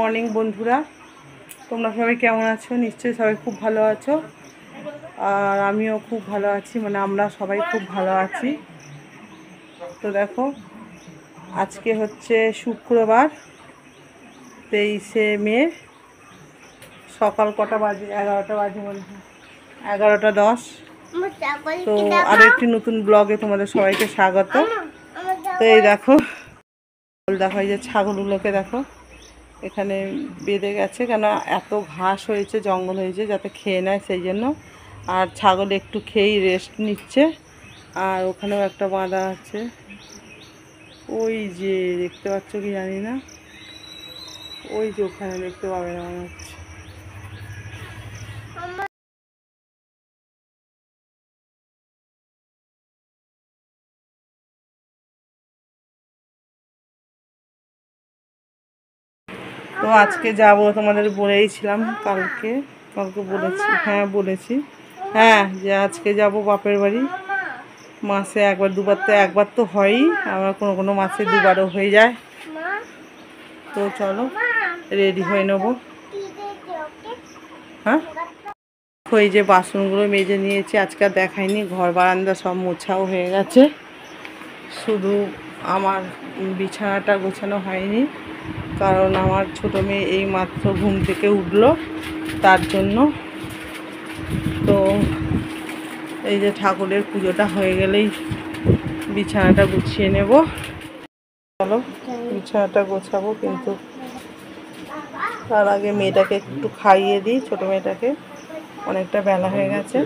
Morning বন্ধুরা, তোমরা সবাই কেমন আছো? নিশ্চয়ই সবাই খুব ভালো আছো। আর আমিও খুব ভালো আছি, মানে আমরা সবাই খুব ভালো আছি। তো দেখো, আজকে হচ্ছে শুক্রবার 23শে মে। সকাল কটা বাজে? 11টা বাজে, বলছে 11টা 10। তো আরও একটি নতুন ব্লগে তোমাদের সবাইকে স্বাগত। তো এই দেখো, এই যে ছাগলগুলোকে দেখো এখানে বেঁধে গেছে, কেন এত ঘাস হয়েছে, জঙ্গল হয়েছে, যাতে খেয়ে নেয় সেই জন্য। আর ছাগল একটু খেয়েই রেস্ট নিচ্ছে। আর ওখানেও একটা বাঁধা আছে, ওই যে দেখতে পাচ্ছ কি জানি না, ওই যে ওখানে দেখতে পাবে না মনে হচ্ছে। তো আজকে যাব, তোমাদের বলেইছিলাম কালকে বলেছি, হ্যাঁ বলেছি, হ্যাঁ, যে আজকে যাব বাপের বাড়ি। মাসে একবার দুবার, তো একবার তো হয়ই, আবার কোনো কোনো মাসে দুবারও হয়ে যায়। তো চলো রেডি হয়ে নেবো। হ্যাঁ, ওই যে বাসনগুলো মেজে নিয়েছি, আজকে আর দেখাইনি। ঘর বারান্দা সব মোছাও হয়ে গেছে, শুধু আমার বিছানাটা গোছানো হয়নি, কারণ আমার ছোটো মেয়ে এই মাত্র ঘুম থেকে উঠলো, তার জন্য। তো এই যে ঠাকুরের পুজোটা হয়ে গেলেই বিছানাটা গুছিয়ে নেব। চলো বিছানাটা গোছাবো, কিন্তু তার আগে মেয়েটাকে একটু খাইয়ে দিই, ছোটো মেয়েটাকে, অনেকটা বেলা হয়ে গেছে।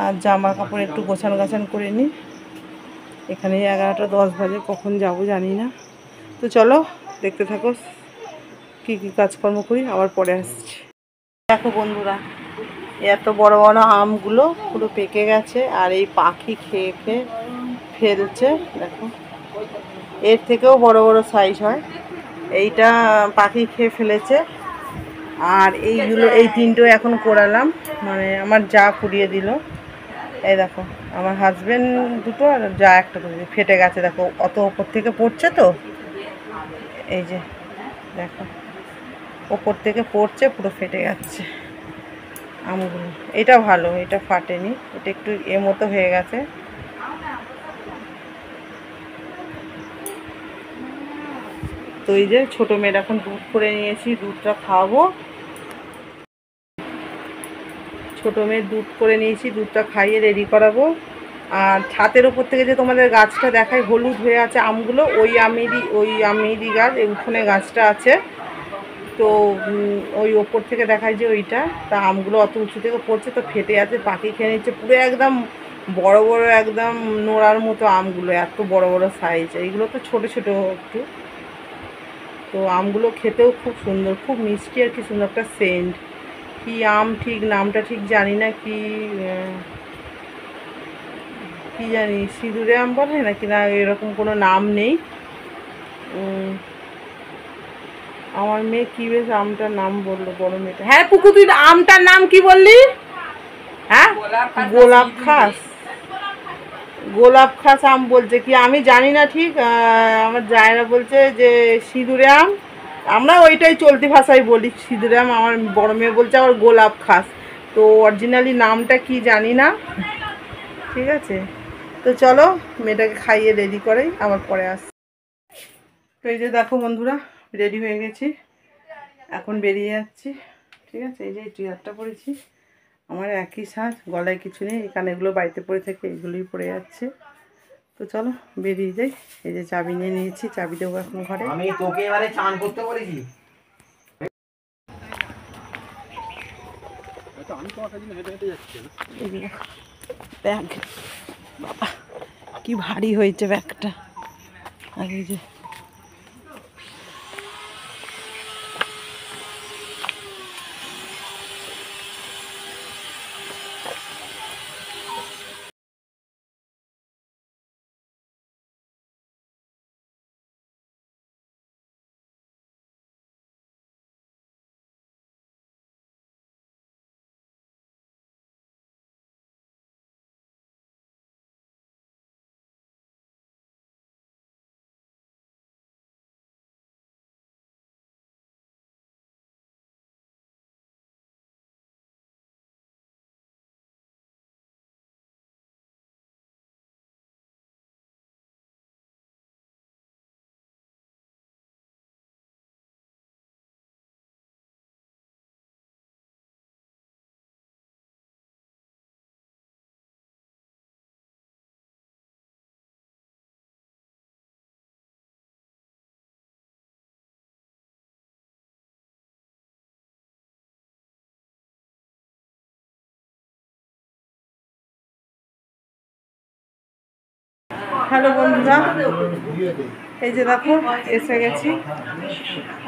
আর জামা কাপড় একটু গোছানো গাছান করে নিই। এখানে 11টা 10 বাজে, কখন যাব জানি না। তো চলো দেখতে থাকো কি কি কাজকর্ম করি, আবার পরে আসছি। দেখো বন্ধুরা, এত বড় বড় আমগুলো পুরো পেকে গেছে, আর এই পাখি খেয়ে খেয়ে ফেলছে। দেখো, এর থেকেও বড় বড় সাইজ হয়, এইটা পাখি খেয়ে ফেলেছে। আর এইগুলো, এই তিনটেও এখন কোরালাম, মানে আমার যা কুড়িয়ে দিল। এই দেখো, আমার হাজবেন্ড দুটো আর যা একটা করে ফেটে গেছে। দেখো অত ওপর থেকে পড়ছে, তো এই যে দেখো ওপর থেকে পড়ছে, পুরো ফেটে যাচ্ছে আমগুলো। এটা ভালো, এটা ফাটেনি, এটা একটু মতো হয়ে গেছে। তো এই যে ছোটো মেয়ের এখন দুধ করে নিয়েছি, দুধটা খাওয়াবো। ছোটো মেয়ের দুধ করে নিয়েছি, দুধটা খাইয়ে রেডি করাবো। আর ছাতের ওপর থেকে যে তোমাদের গাছটা দেখায় হলুদ হয়ে আছে আমগুলো, ওই আমেরি গাছ, এই উঠোনে গাছটা আছে। তো ওই ওপর থেকে দেখায় যে ওইটা, তা আমগুলো অত উঁচু থেকে পড়ছে, তো ফেটে আছে, পাখি খেয়ে নিচ্ছে পুরো, একদম বড় বড়, একদম নোড়ার মতো আমগুলো, এত বড় বড় সাইজ। এইগুলো তো ছোট ছোট একটু। তো আমগুলো খেতেও খুব সুন্দর, খুব মিষ্টি, আর কি সুন্দর একটা সেন্ট। কি আম ঠিক নামটা ঠিক জানি না, কি কি জানি, সিঁদুরে আম বলে নাকি, না এরকম কোনো নাম নেই। আমার মেয়ে কি বেশ আমটার নাম বললো, বড় মেয়েটা। হ্যাঁ পুকু, তুই আমটার নাম কি বললি? হ্যাঁ, গোলাপ খাস, গোলাপ খাস আম বলছে কি, আমি জানি না ঠিক। আমার জায়রা বলছে যে সিঁদুরে আম, আমরা ওইটাই চলতি ভাষায় বলি সিঁদুরে আম। আমার বড় মেয়ে বলছে আবার গোলাপ খাস। তো অরিজিনালি নামটা কি জানি না। ঠিক আছে, তো চলো মেয়েটাকে খাইয়ে রেডি করেই আবার পরে আসছি। তো এই যে দেখো বন্ধুরা, রেডি হয়ে গেছি, এখন বেরিয়ে যাচ্ছি। ঠিক আছে, এই যে এই টিয়ারটা পরেছি, আমার একই সাজ, গলায় কিছু নেই, এই কানেরগুলো বাড়িতে পরে থেকে এইগুলোই পরে যাচ্ছে। তো চলো বেরিয়ে যাই। এই যে চাবি নিয়ে নিয়েছি, চাবি দেবো এখন ঘরে। আমি তোকে এবারে চান করতে বলেছি। ব্যাগ, বাবা কি ভারী হয়েছে ব্যাগটা। আর এই যে হ্যালো বন্ধুরা, এই যে দেখো এসে গেছি।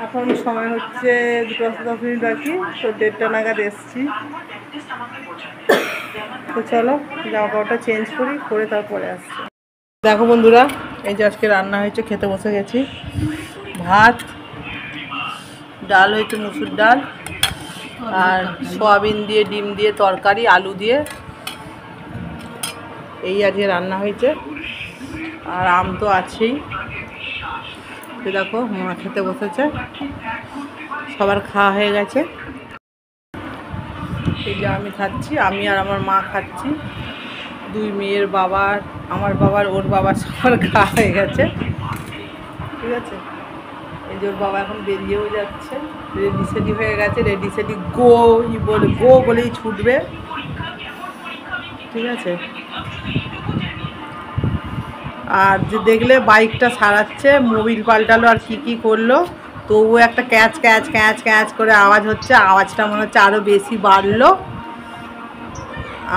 এখন সময় হচ্ছে 2:10 বাকি, তো 1:30 নাগাদ এসছি। তো চলো জামা কাপড়টা চেঞ্জ করি, করে তারপরে আসছি। দেখো বন্ধুরা, এই যে আজকে রান্না হয়েছে, খেতে বসে গেছি। ভাত, ডাল হয়েছে মুসুর ডাল, আর সয়াবিন দিয়ে ডিম দিয়ে তরকারি, আলু দিয়ে, এই আজকে রান্না হয়েছে। আর আম তো আছেই। দেখো মা খেতে বসেছে, সবার খাওয়া হয়ে গেছে। এই যে আমি খাচ্ছি, আমি আর আমার মা খাচ্ছি। দুই মেয়ের বাবার, আমার বাবার, ওর বাবার সবার খাওয়া হয়ে গেছে। ঠিক আছে, এই যে ওর বাবা এখন বেরিয়েও যাচ্ছে, রেডি সেডি হয়ে গেছে। রেডি সেডি গো বলেই ছুটবে। ঠিক আছে, আর যে দেখলে বাইকটা সারাচ্ছে, মোবিল পাল্টালো আর কি করলো, তবুও একটা ক্যাচ ক্যাচ ক্যাচ ক্যাচ করে আওয়াজ হচ্ছে। আওয়াজটা মনে হচ্ছে আরও বেশি বাড়লো,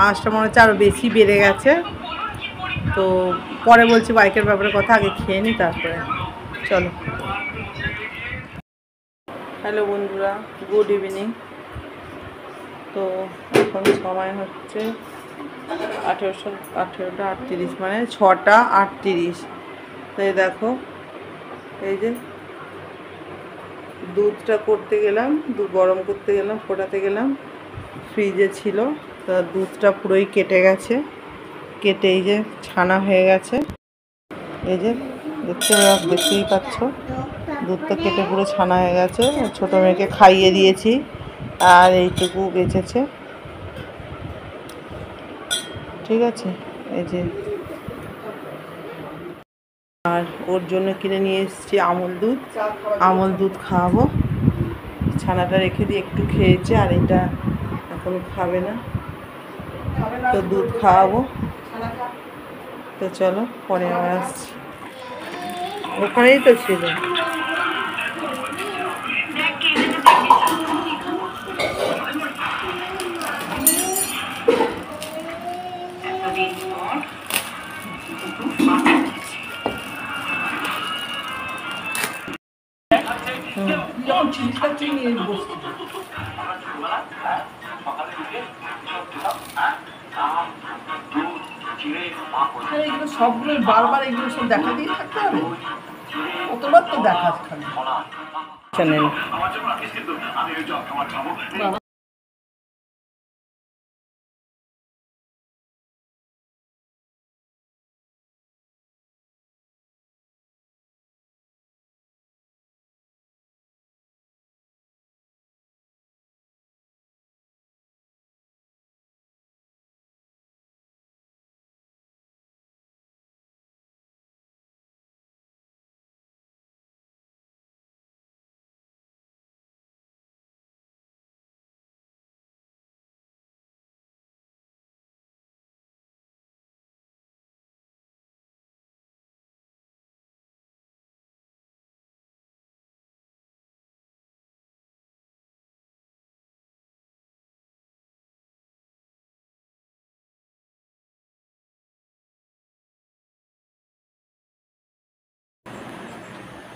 আওয়াজটা মনে হচ্ছে আরও বেশি বেড়ে গেছে। তো পরে বলছি বাইকের ব্যাপারে কথা, আগে খেয়ে নিই তারপরে। চলো। হ্যালো বন্ধুরা, গুড ইভিনিং। তো এখন সময় হচ্ছে 18টা 38, মানে 6টা 38। তাই দেখো, এই যে দুধটা করতে গেলাম, দুধ গরম করতে গেলাম, ফোটাতে গেলাম, ফ্রিজে ছিল। তা দুধটা পুরোই কেটে গেছে, কেটে এই যে ছানা হয়ে গেছে। এই যে দেখতেই পাচ্ছ, দুধটা কেটে পুরো ছানা হয়ে গেছে। ছোটো মেয়েকে খাইয়ে দিয়েছি, আর এইটুকু বেঁচেছে। ঠিক আছে, এই যে, আর ওর জন্য কিনে নিয়ে এসেছি আমল দুধ খাওয়াবো। ছানাটা রেখে দিয়ে একটু খেয়েছে, আর এটা এখনো খাবে না, তো দুধ খাওয়াবো। তো চলো পরে আবার আসছি। ওখানেই তো ছিল। এগুলো সবগুলো বারবার এগুলো সব দেখা দিয়ে থাকতে হবে, কতবার তো দেখা খালি চ্যানেল।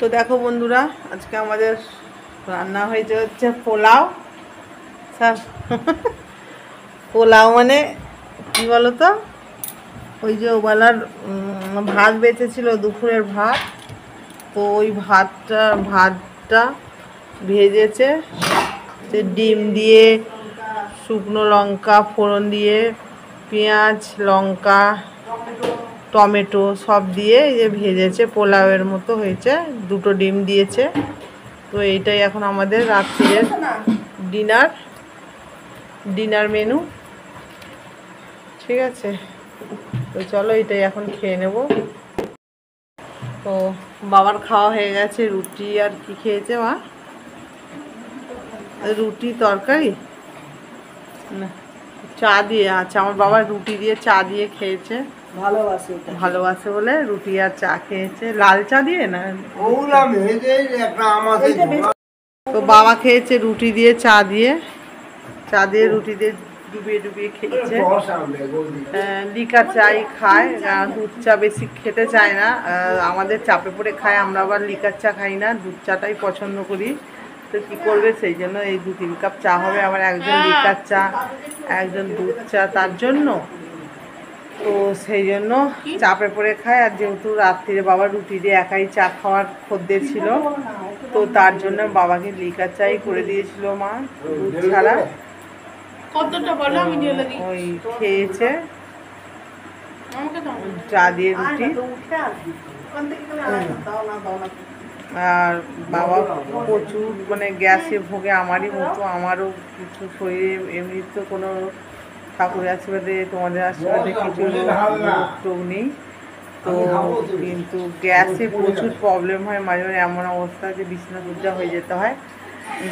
তো দেখো বন্ধুরা, আজকে আমাদের রান্না হয়েছে হচ্ছে পোলাও। স্যার পোলাও মানে কী বলো তো, ওই যে ওবেলার ভাত বেঁচেছিল, দুপুরের ভাত, তো ওই ভাতটা ভেজেছে, যে ডিম দিয়ে, শুকনো লঙ্কা ফোড়ন দিয়ে, পেঁয়াজ লঙ্কা টমেটো সব দিয়ে এই যে ভেজেছে, পোলাওয়ের মতো হয়েছে। 2টো ডিম দিয়েছে। তো এইটাই এখন আমাদের রাত্রির ডিনার মেনু। ঠিক আছে, তো চলো এটাই এখন খেয়ে নেব। তো বাবার খাওয়া হয়ে গেছে, রুটি আর কি খেয়েছে মা? রুটি তরকারি না, চা দিয়ে। আচ্ছা, আমার বাবা রুটি দিয়ে চা দিয়ে খেয়েছে, ভালোবাসে বলে রুটি আর চা খেয়েছে। লাল চা দিয়ে না, তো বাবা খেয়েছে রুটি দিয়ে চা দিয়ে রুটি দিয়ে ডুবিয়ে ডুবিয়ে খেয়েছে। লিকার চাই খায়, দুধ চা বেশি খেতে চায় না, আমাদের চাপে পড়ে খায়, আমরা আবার লিকার চা খাই না, দুধ চাটাই পছন্দ করি। তো কী করবে, সেই জন্য এই 2-3 কাপ চা হবে, আবার একজন লিকার চা একজন দুধ চা, তার জন্য তো সেই জন্য চাপে পড়ে খায়। আর যেহেতু রাত্রিরে বাবা রুটি দিয়ে একাই চা খাওয়ার খদ্দের ছিল, তো তার জন্য বাবাকে লিকার চাই করে দিয়েছিল মা, দুধ ছাড়া। ওই খেয়েছে চা দিয়ে রুটি। আর বাবা প্রচুর মানে গ্যাসে ভোগে, আমারই মতো, আমারও কিছু শরীরে এমনি তো কোনো ঠাকুরের আশীর্বাদে তোমাদের আশীর্বাদে কিছু রোগ নেই, তো কিন্তু গ্যাসে প্রচুর প্রবলেম হয় মাঝে মাঝে, এমন অবস্থা যে বিছানা সজ্জা হয়ে যেতে হয়,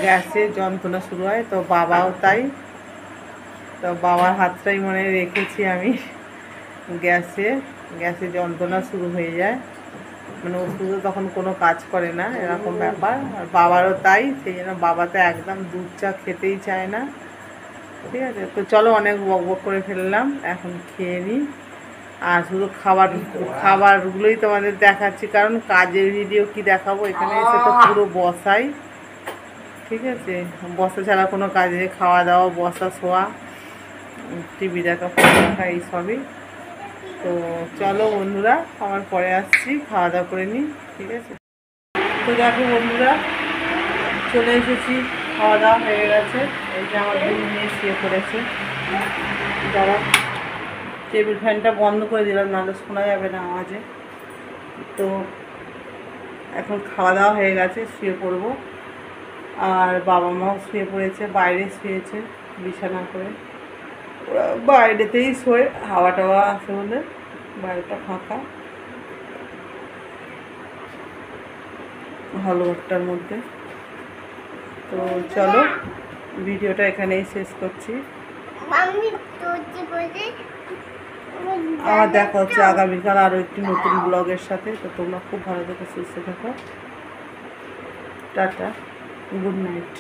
গ্যাসে যন্ত্রণা শুরু হয়। তো বাবাও তাই, তো বাবার হাতটাই মনে রেখেছি আমি, গ্যাসে যন্ত্রণা শুরু হয়ে যায়, মানে ওষুধও তখন কোনো কাজ করে না, এরকম ব্যাপার। আর বাবারও তাই, সেই জন্য বাবা তো একদম দুধ চা খেতেই চায় না। ঠিক আছে, তো চলো অনেক বক বক করে ফেললাম, এখন খেয়ে নিই। আর শুধু খাবারগুলোই তোমাদের দেখাচ্ছি, কারণ কাজের ভিডিও কি দেখাবো, এখানে এসে তো পুরো বসাই। ঠিক আছে, বসা ছাড়া কোনো কাজ নেই, খাওয়া দাওয়া, বসা, শোয়া, টিভি দেখা, ফোন দেখা, এইসবই। তো চলো বন্ধুরা, আমার পরে আসছি, খাওয়া দাওয়া করে নিই। ঠিক আছে, তো দেখো বন্ধুরা, চলে এসেছি, খাওয়া দাওয়া হয়ে গেছে। এই যে আমার দুই মেয়ে শুয়ে পড়েছে, যারা টেবিল ফ্যানটা বন্ধ করে দিলাম, নাহলে শোনা যাবে না আওয়াজে। তো এখন খাওয়া দাওয়া হয়ে গেছে, শুয়ে পড়বো। আর বাবা মাও শুয়ে পড়েছে, বাইরে শুয়েছে বিছানা করে, ওরা বাইরেতেই শোয়, হাওয়া টাওয়া আছে বলে, বাইরেটা ফাঁকা হল ঘরটার মধ্যে। তো চলো ভিডিওটা এখানেই শেষ করছি, আবার দেখা হচ্ছে আগামীকাল আরও একটি নতুন ব্লগের সাথে। তো তোমরা খুব ভালো থেকো, সুস্থ থাকো, টাটা, গুড নাইট।